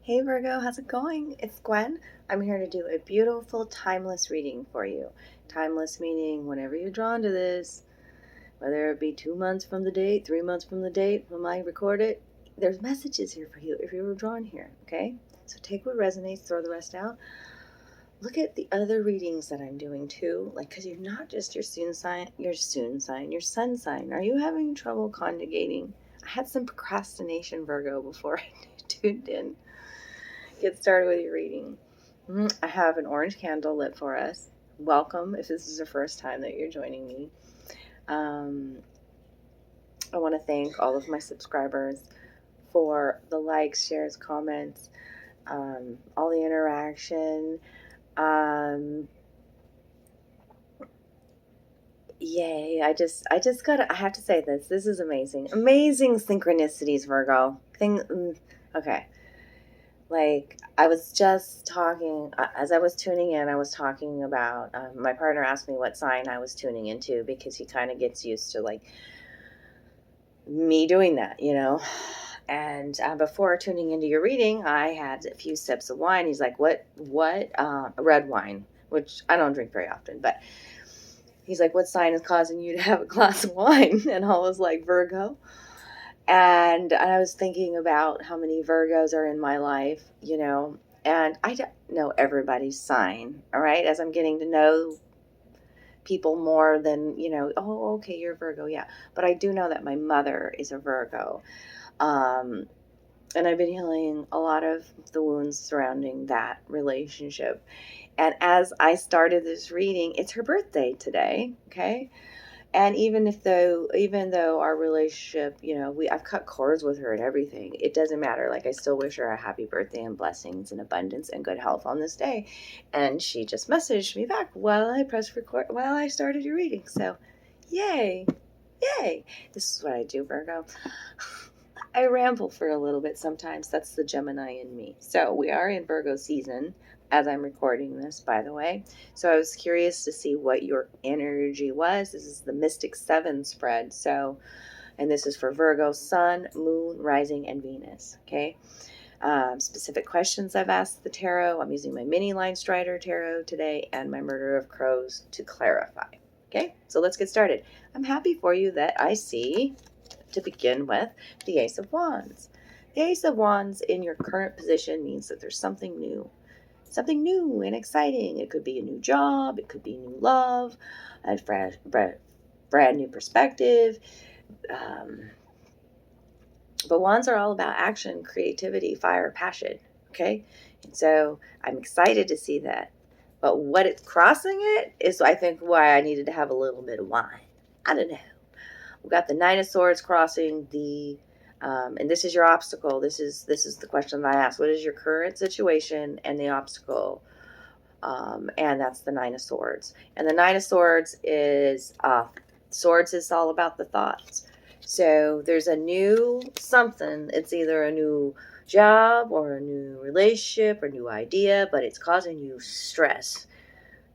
Hey Virgo, how's it going? It's Gwen. I'm here to do a beautiful timeless reading for you. Timeless meaning whenever you're drawn to this, whether it be 2 months from the date, 3 months from the date when I record it, there's messages here for you if you were drawn here, okay? So take what resonates, throw the rest out. Look at the other readings that I'm doing too, because you're not just your sun sign, your sun sign. Are you having trouble conjugating? I had some procrastination, Virgo, before I tuned in. Get started with your reading. I have an orange candle lit for us. Welcome if this is the first time that you're joining me. I want to thank all of my subscribers for the likes, shares, comments, all the interaction. Yay, I have to say this. This is amazing. Amazing synchronicities, Virgo. Okay. Like, I was just talking, as I was tuning in, I was talking about, my partner asked me what sign I was tuning into because he kind of gets used to, like, me doing that, And before tuning into your reading, I had a few sips of wine. He's like, what, red wine, which I don't drink very often, but he's like, what sign is causing you to have a glass of wine? And I was like, Virgo. And I was thinking about how many Virgos are in my life, and I don't know everybody's sign, all right? As I'm getting to know people more than, oh, okay, you're a Virgo, yeah. But I do know that my mother is a Virgo. And I've been healing a lot of the wounds surrounding that relationship. And as I started this reading, it's her birthday today, okay? And even though our relationship, I've cut cords with her and everything, it doesn't matter. Like, I still wish her a happy birthday and blessings and abundance and good health on this day. And she just messaged me back while I pressed record, while I started your reading. So, yay. This is what I do, Virgo. I ramble for a little bit sometimes. That's the Gemini in me. So we are in Virgo season as I'm recording this, by the way. So I was curious to see what your energy was. This is the Mystic 7 spread. So, and this is for Virgo, Sun, Moon, Rising, and Venus. Okay. Specific questions I've asked the tarot. I'm using my mini Linestrider tarot today and my Murder of Crows to clarify. Okay. So let's get started. I'm happy for you that I see, to begin with, the Ace of Wands. The Ace of Wands in your current position means that there's something new and exciting. It could be a new job, it could be new love, a brand new perspective. But wands are all about action, creativity, fire, passion. Okay, and so I'm excited to see that. But what it's crossing it is, I think, why I needed to have a little bit of wine. I don't know. We've got the Nine of Swords crossing the, and this is your obstacle. This is the question that I asked. What is your current situation and the obstacle? And that's the Nine of Swords. And the Nine of Swords is, swords is all about the thoughts. So there's a new something. It's either a new job or a new relationship or new idea, but it's causing you stress.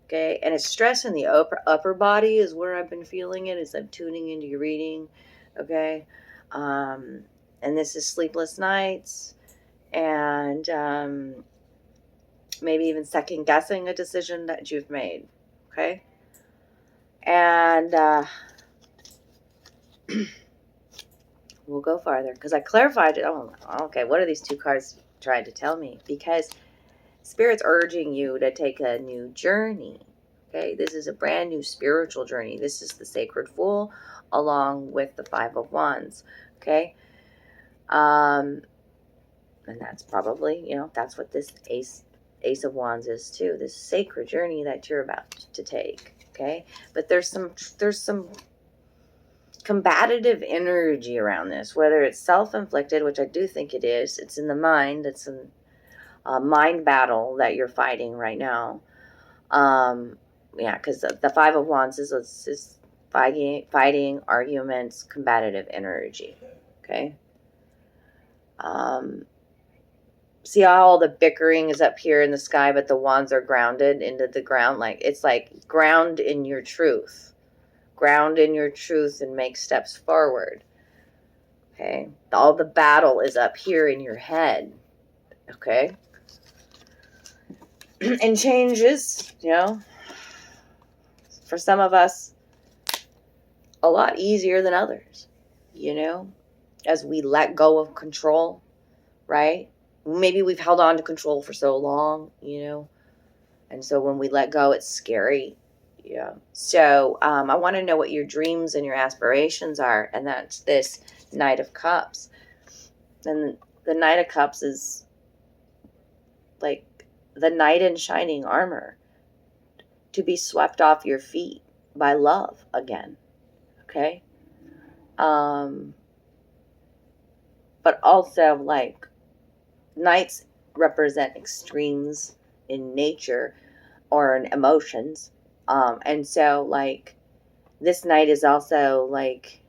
Okay, and it's stress in the upper body is where I've been feeling it as I'm tuning into your reading. Okay, and this is sleepless nights and maybe even second guessing a decision that you've made. Okay, and we'll go farther because I clarified it. Oh, okay, what are these two cards trying to tell me? Because Spirit's urging you to take a new journey. Okay, this is a brand new spiritual journey. This is the Sacred Fool along with the Five of Wands. Okay, and that's probably, that's what this Ace of Wands is too. This sacred journey that you're about to take. Okay, but there's some combative energy around this, whether it's self-inflicted, which I do think it is. It's in the mind. It's a mind battle that you're fighting right now. Because the Five of Wands is fighting, arguments, combative energy. Okay. See how all the bickering is up here in the sky, but the wands are grounded into the ground. Like, it's like ground in your truth. Ground in your truth and make steps forward. Okay. All the battle is up here in your head. Okay? And changes, for some of us, a lot easier than others, as we let go of control, right? Maybe we've held on to control for so long, and so when we let go, it's scary. Yeah. So I want to know what your dreams and your aspirations are, and that's this Knight of Cups. And the Knight of Cups is like the knight in shining armor, to be swept off your feet by love again. Okay? But also, like, knights represent extremes in nature or in emotions. And so, like, this knight is also, like,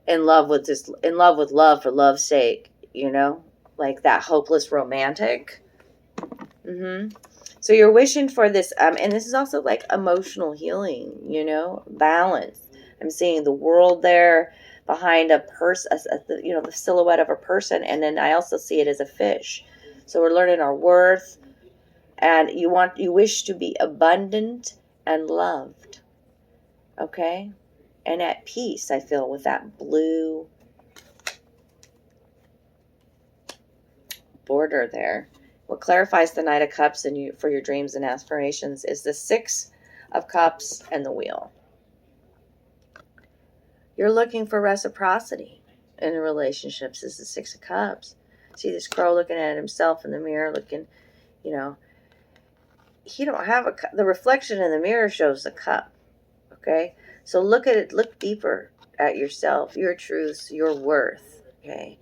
in love with love for love's sake, like that hopeless romantic. So you're wishing for this, and this is also like emotional healing, balance. I'm seeing the world there behind a person, the silhouette of a person, and then I also see it as a fish. So we're learning our worth, and you wish to be abundant and loved, okay, and at peace. I feel with that blue border there. What clarifies the Knight of Cups and for your dreams and aspirations is the Six of Cups and the Wheel. You're looking for reciprocity in relationships. This is the Six of Cups. See this crow looking at himself in the mirror, looking, he don't have a cup. The reflection in the mirror shows the cup. Okay, so look at it. Look deeper at yourself, your truths, your worth. Okay.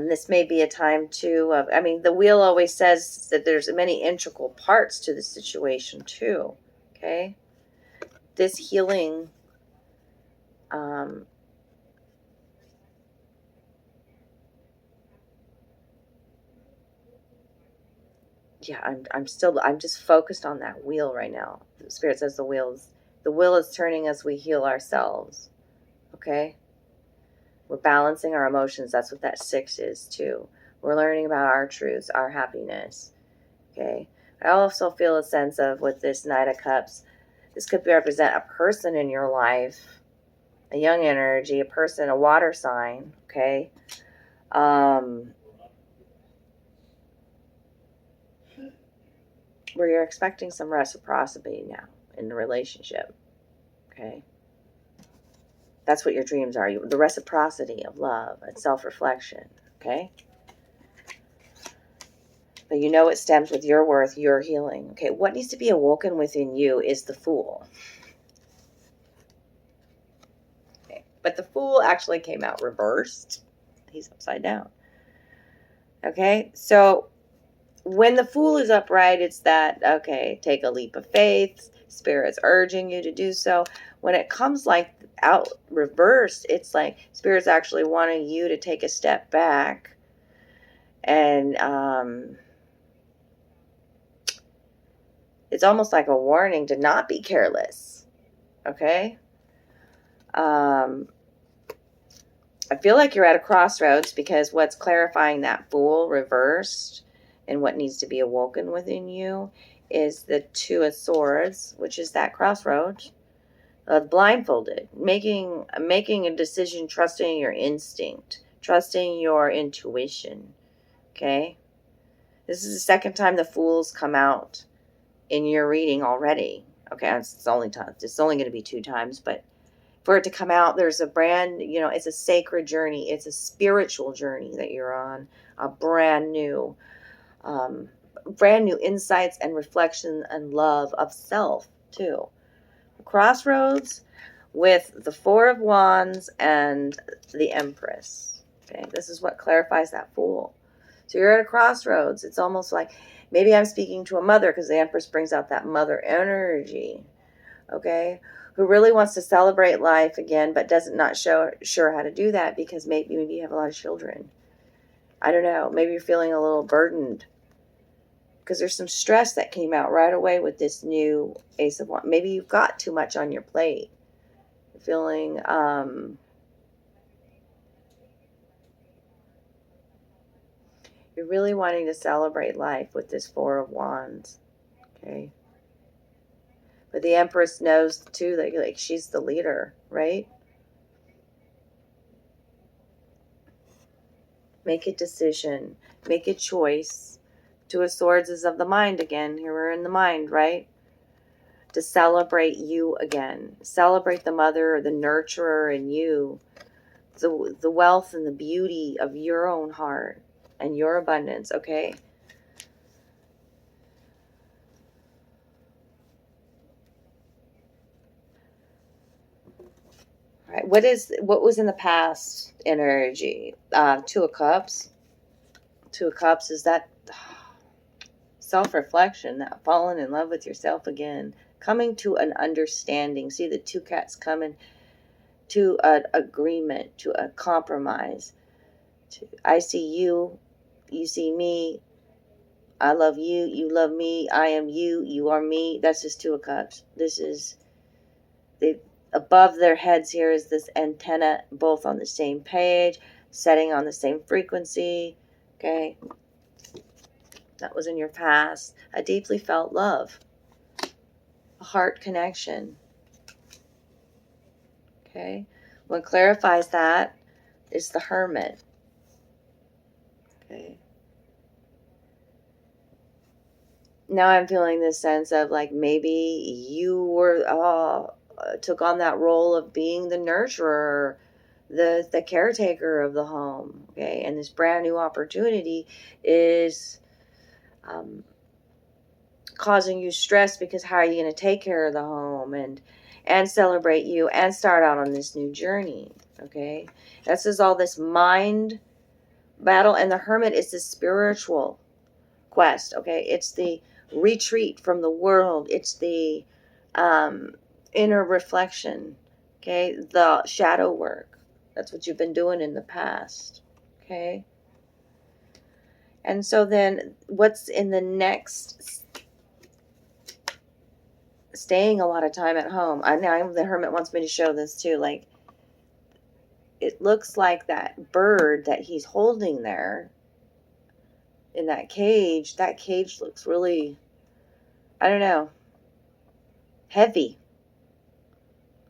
This may be a time too of, the wheel always says that there's many integral parts to the situation too. Okay. This healing, I'm just focused on that wheel right now. The Spirit says the wheel is turning as we heal ourselves. Okay. We're balancing our emotions. That's what that 6 is too. We're learning about our truths, our happiness. Okay. I also feel a sense of, with this Knight of Cups, this could represent a person in your life, a young energy, a person, a water sign. Okay. Where you're expecting some reciprocity now in the relationship. Okay. That's what your dreams are. The reciprocity of love and self-reflection. Okay. But it stems with your worth, your healing. Okay. What needs to be awoken within you is the Fool. Okay. But the Fool actually came out reversed. He's upside down. Okay. So when the Fool is upright, it's that, okay, take a leap of faith. Spirit's urging you to do so. When it comes like out reversed, it's like Spirit's actually wanting you to take a step back and it's almost like a warning to not be careless. Okay? I feel like you're at a crossroads, because what's clarifying that Fool reversed and what needs to be awoken within you is the Two of Swords, which is that crossroads. Blindfolded, making a decision, trusting your instinct, trusting your intuition. Okay? This is the second time the Fool's come out in your reading already. Okay, it's only going to be 2 times, but for it to come out, there's a brand, it's a sacred journey. It's a spiritual journey that you're on, a brand new insights and reflection and love of self too. Crossroads with the 4 of Wands and the Empress. Okay, this is what clarifies that Fool. So you're at a crossroads. It's almost like maybe I'm speaking to a mother, because the Empress brings out that mother energy. Okay, who really wants to celebrate life again, but not sure how to do that, because maybe you have a lot of children. I don't know. Maybe you're feeling a little burdened, because there's some stress that came out right away with this new Ace of Wands. Maybe you've got too much on your plate. You're feeling, You're really wanting to celebrate life with this Four of Wands. Okay. But the Empress knows too, like she's the leader, right? Make a decision. Make a choice. Two of Swords is of the mind again. Here we're in the mind, right? To celebrate you again. Celebrate the mother or the nurturer in you. The wealth and the beauty of your own heart and your abundance, okay? All right. What was in the past energy? Two of Cups. Two of Cups is that self-reflection, that falling in love with yourself again, coming to an understanding. See the two cats coming to an agreement, to a compromise. I see you, you see me, I love you, you love me, I am you, you are me. That's just Two of Cups. This is, above their heads here is this antenna, both on the same page, setting on the same frequency. Okay. That was in your past. A deeply felt love. A heart connection. Okay. What clarifies that is the Hermit. Okay. Now I'm feeling this sense of like maybe you were took on that role of being the nurturer, the caretaker of the home. Okay. And this brand new opportunity is causing you stress, because how are you going to take care of the home and celebrate you and start out on this new journey? Okay. This is all this mind battle, and the Hermit is the spiritual quest. Okay. It's the retreat from the world. It's the inner reflection. Okay. The shadow work. That's what you've been doing in the past. Okay. And so then what's in the next? Staying a lot of time at home. Now the Hermit wants me to show this too. Like, it looks like that bird that he's holding there in that cage looks really, I don't know, heavy,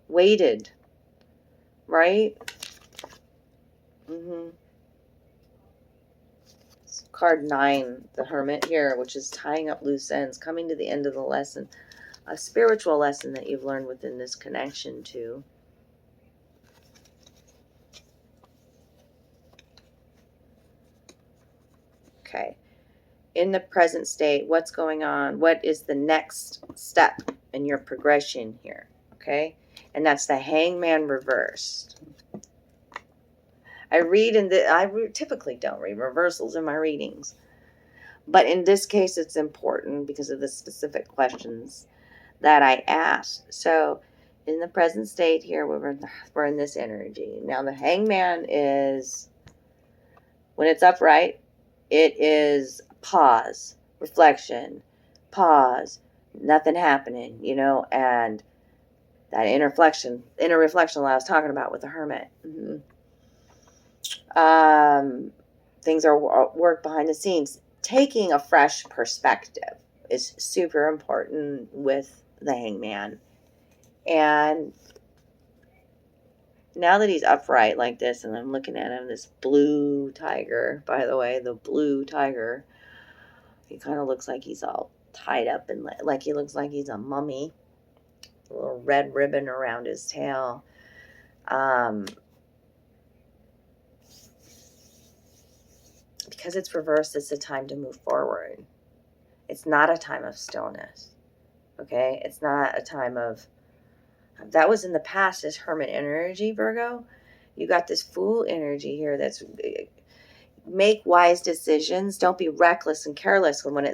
weighted, right? It's card 9, the Hermit here, which is tying up loose ends, coming to the end of the lesson. A spiritual lesson that you've learned within this connection too. Okay. In the present state, what's going on? What is the next step in your progression here? Okay. And that's the Hangman reversed. I typically don't read reversals in my readings, but in this case, it's important because of the specific questions that I asked. So in the present state here, we're in this energy. Now the Hangman is, when it's upright, it is pause, reflection, pause, nothing happening, and that inner reflection that I was talking about with the Hermit. Things are work behind the scenes. Taking a fresh perspective is super important with the Hangman. And now that he's upright like this, and I'm looking at him, this blue tiger, by the way, the blue tiger, he kind of looks like he's all tied up and like he looks like he's a mummy. A little red ribbon around his tail. Because it's reversed, it's a time to move forward. It's not a time of stillness. Okay? It's not a time of... That was in the past, this Hermit energy, Virgo. You got this Fool energy here that's... Make wise decisions. Don't be reckless and careless when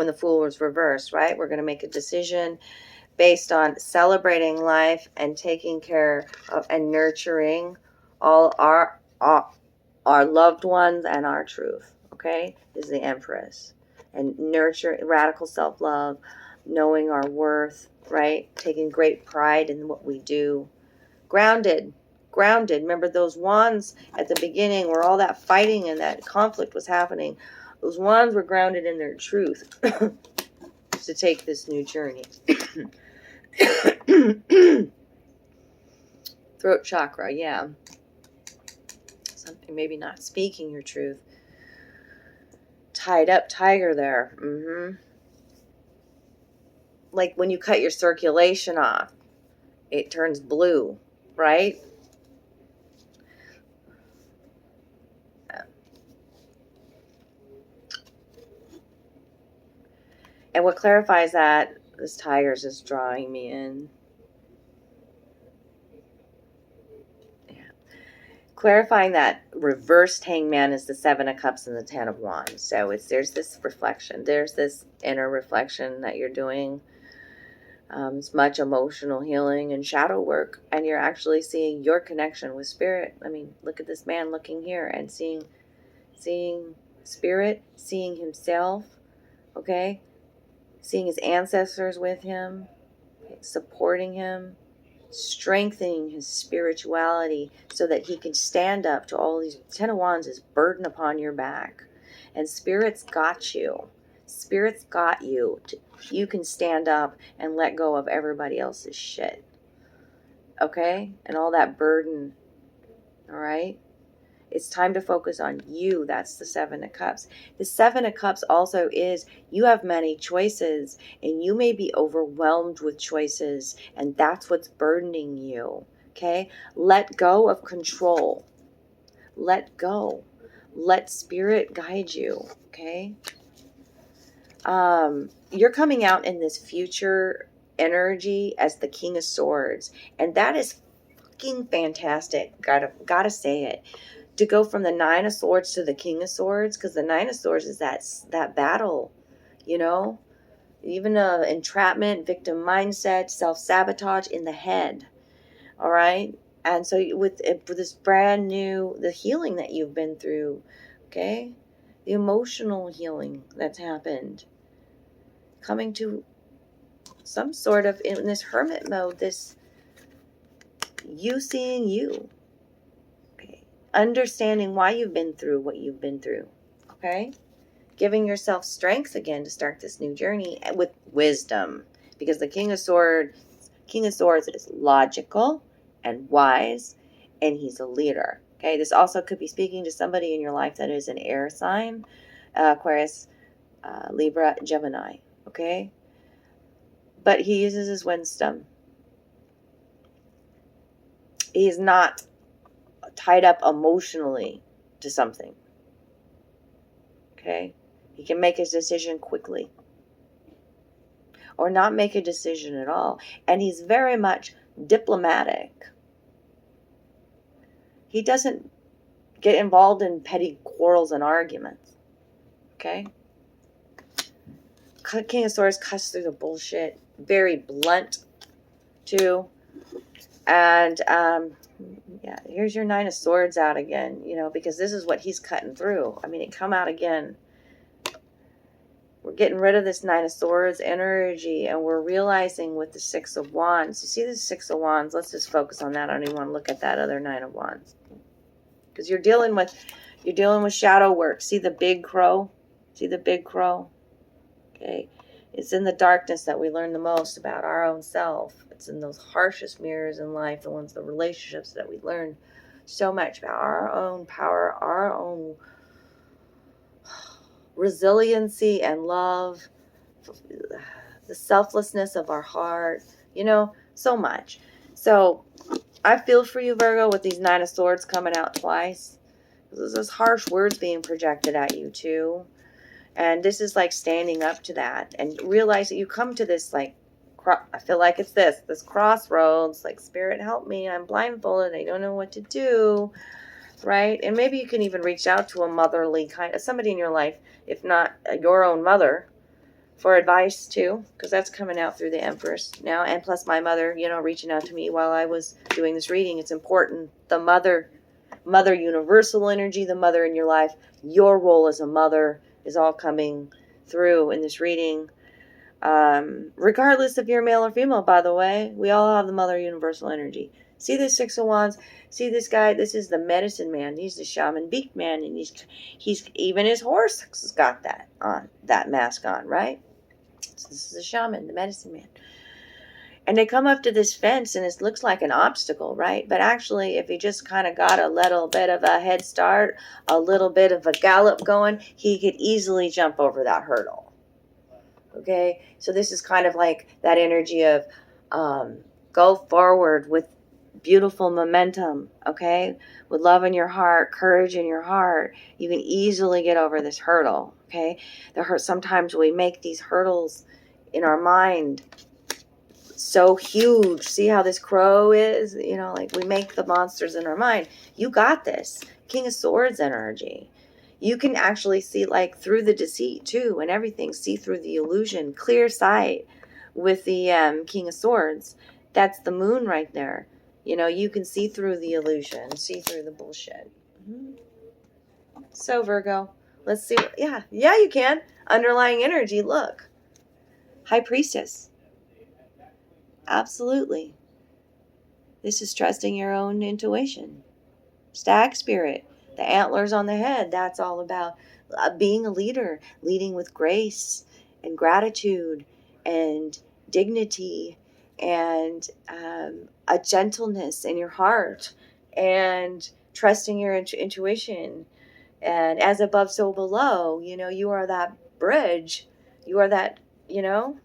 the Fool was reversed, right? We're going to make a decision based on celebrating life and taking care of and nurturing all our loved ones and our truth. Okay? Is the Empress. And nurture radical self-love, knowing our worth, right? Taking great pride in what we do. Grounded grounded. Remember those wands at the beginning where all that fighting and that conflict was happening? Those wands were grounded in their truth to take this new journey. Throat chakra, yeah. Something maybe not speaking your truth. Tied up tiger there. Like when you cut your circulation off, it turns blue, right? And what clarifies that, this tiger's just drawing me in. Yeah. Clarifying that reversed hangman is the Seven of Cups and the Ten of Wands. So there's this reflection. There's this inner reflection that you're doing. It's much emotional healing and shadow work. And you're actually seeing your connection with spirit. I mean, look at this man looking here and seeing spirit, seeing himself, okay? Seeing his ancestors with him, supporting him, strengthening his spirituality so that he can stand up to all these. Ten of Wands is burden upon your back. And Spirit's got you. Spirit's got you. You can stand up and let go of everybody else's shit. Okay? And all that burden. All right? It's time to focus on you. That's the Seven of Cups. The Seven of Cups also is you have many choices and you may be overwhelmed with choices, and that's what's burdening you. Okay? Let go of control. Let go. Let spirit guide you. Okay? You're coming out in this future energy as the King of Swords, and that is fucking fantastic. Gotta say it. To go from the Nine of Swords to the King of Swords, because the Nine of Swords is that battle, you know, even entrapment, victim mindset, self-sabotage in the head. All right. And so with this brand new, the healing that you've been through, okay, the emotional healing that's happened, coming to some sort of, in this hermit mode, this you seeing you. Understanding why you've been through what you've been through, okay? Giving yourself strength again to start this new journey with wisdom, because the King of Swords is logical and wise, and he's a leader, okay? This also could be speaking to somebody in your life that is an air sign, Aquarius, Libra, Gemini, okay? But he uses his wisdom. He is not tied up emotionally to something. Okay? He can make his decision quickly. Or not make a decision at all. And he's very much diplomatic. He doesn't get involved in petty quarrels and arguments. Okay? King of Swords cuts through the bullshit. Very blunt, too. And, yeah, here's your Nine of Swords out again, you know, because this is what he's cutting through. I mean, it come out again. We're getting rid of this Nine of Swords energy, and we're realizing with the Six of Wands. You see the Six of Wands? Let's just focus on that. I don't even want to look at that other Nine of Wands. Because you're dealing with shadow work. See the big crow? See the big crow? Okay. It's in the darkness that we learn the most about our own self. It's in those harshest mirrors in life, the relationships that we learn so much about our own power, our own resiliency and love, the selflessness of our heart, you know, so much. So I feel for you, Virgo, with these Nine of Swords coming out twice. There's those harsh words being projected at you too. And this is like standing up to that and realize that you come to this, like, I feel like it's this crossroads, like, Spirit, help me. I'm blindfolded. I don't know what to do. Right? And maybe you can even reach out to a motherly kind of somebody in your life, if not your own mother, for advice too, because that's coming out through the Empress now. And plus my mother, you know, reaching out to me while I was doing this reading. It's important. The mother universal energy, the mother in your life, your role as a mother is all coming through in this reading. Regardless if you're male or female, by the way, we all have the mother universal energy. See the Six of Wands. See this guy. This is the medicine man. He's the shaman beak man, and he's even his horse has got that on, that mask on, right? So this is the shaman, the medicine man. And they come up to this fence, and it looks like an obstacle, right? But actually, if he just kind of got a little bit of a head start, a little bit of a gallop going, he could easily jump over that hurdle. Okay, so this is kind of like that energy of go forward with beautiful momentum, okay? With love in your heart, courage in your heart, you can easily get over this hurdle, okay? Sometimes we make these hurdles in our mind so huge. See how this crow is? You know, like we make the monsters in our mind. You got this. King of Swords energy. You can actually see like through the deceit too and everything. See through the illusion. Clear sight with the King of Swords. That's the moon right there. You know, you can see through the illusion. See through the bullshit. So Virgo, let's see. Yeah, you can. Underlying energy, look. High Priestess. Absolutely. This is trusting your own intuition. Stag spirit, the antlers on the head, that's all about being a leader, leading with grace and gratitude and dignity and a gentleness in your heart and trusting your intuition. And as above, so below, you know, you are that bridge. You are that, you know,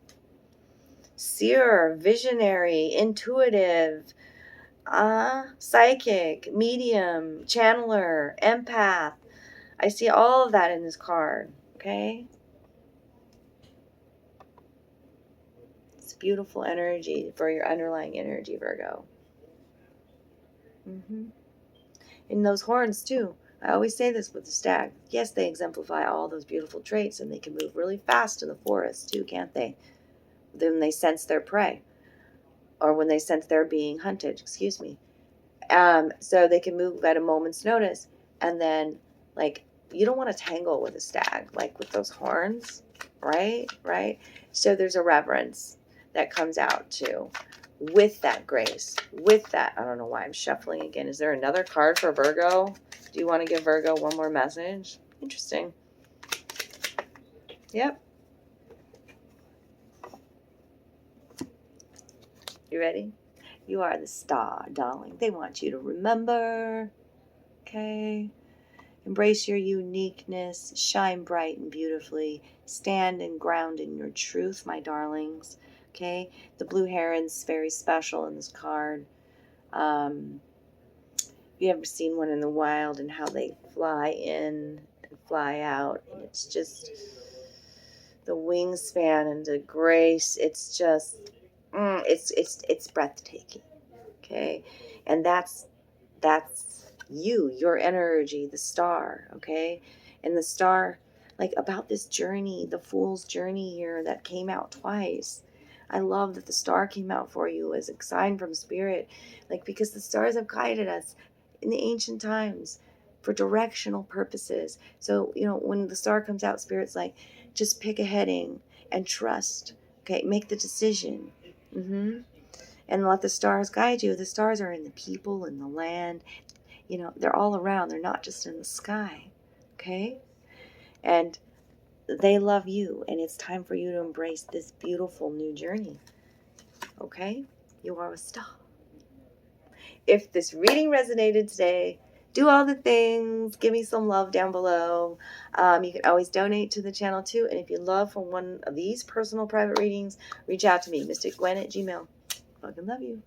seer, visionary, intuitive, psychic, medium, channeler, empath. I see all of that in this card, okay? It's beautiful energy for your underlying energy, Virgo. And those horns, too. I always say this with the stag. Yes, they exemplify all those beautiful traits, and they can move really fast in the forest, too, can't they? Then they sense their prey, or when they sense they're being hunted, excuse me. So they can move at a moment's notice. And then, like, you don't want to tangle with a stag, like with those horns, right? So there's a reverence that comes out too, with that grace, with that. I don't know why I'm shuffling again. Is there another card for Virgo? Do you want to give Virgo one more message? Interesting. Yep. You ready? You are the star, darling. They want you to remember. Okay. Embrace your uniqueness. Shine bright and beautifully. Stand and ground in your truth, my darlings. Okay. The blue heron's very special in this card. Have you ever seen one in the wild and how they fly in and fly out? And it's just the wingspan and the grace. It's just, it's breathtaking. Okay. And that's you, your energy, the star, okay? And the star, like about this journey, the fool's journey here that came out twice. I love that the star came out for you as a sign from spirit, like because the stars have guided us in the ancient times for directional purposes. So, you know, when the star comes out, spirit's like, just pick a heading and trust, okay? Make the decision. And let the stars guide you. The stars are in the people, in the land. You know, they're all around. They're not just in the sky, okay? And they love you, and it's time for you to embrace this beautiful new journey, okay? You are a star. If this reading resonated today, do all the things. Give me some love down below. You can always donate to the channel, too. And if you love from one of these personal private readings, reach out to me, mysticgwen@gmail.com. Fucking love you.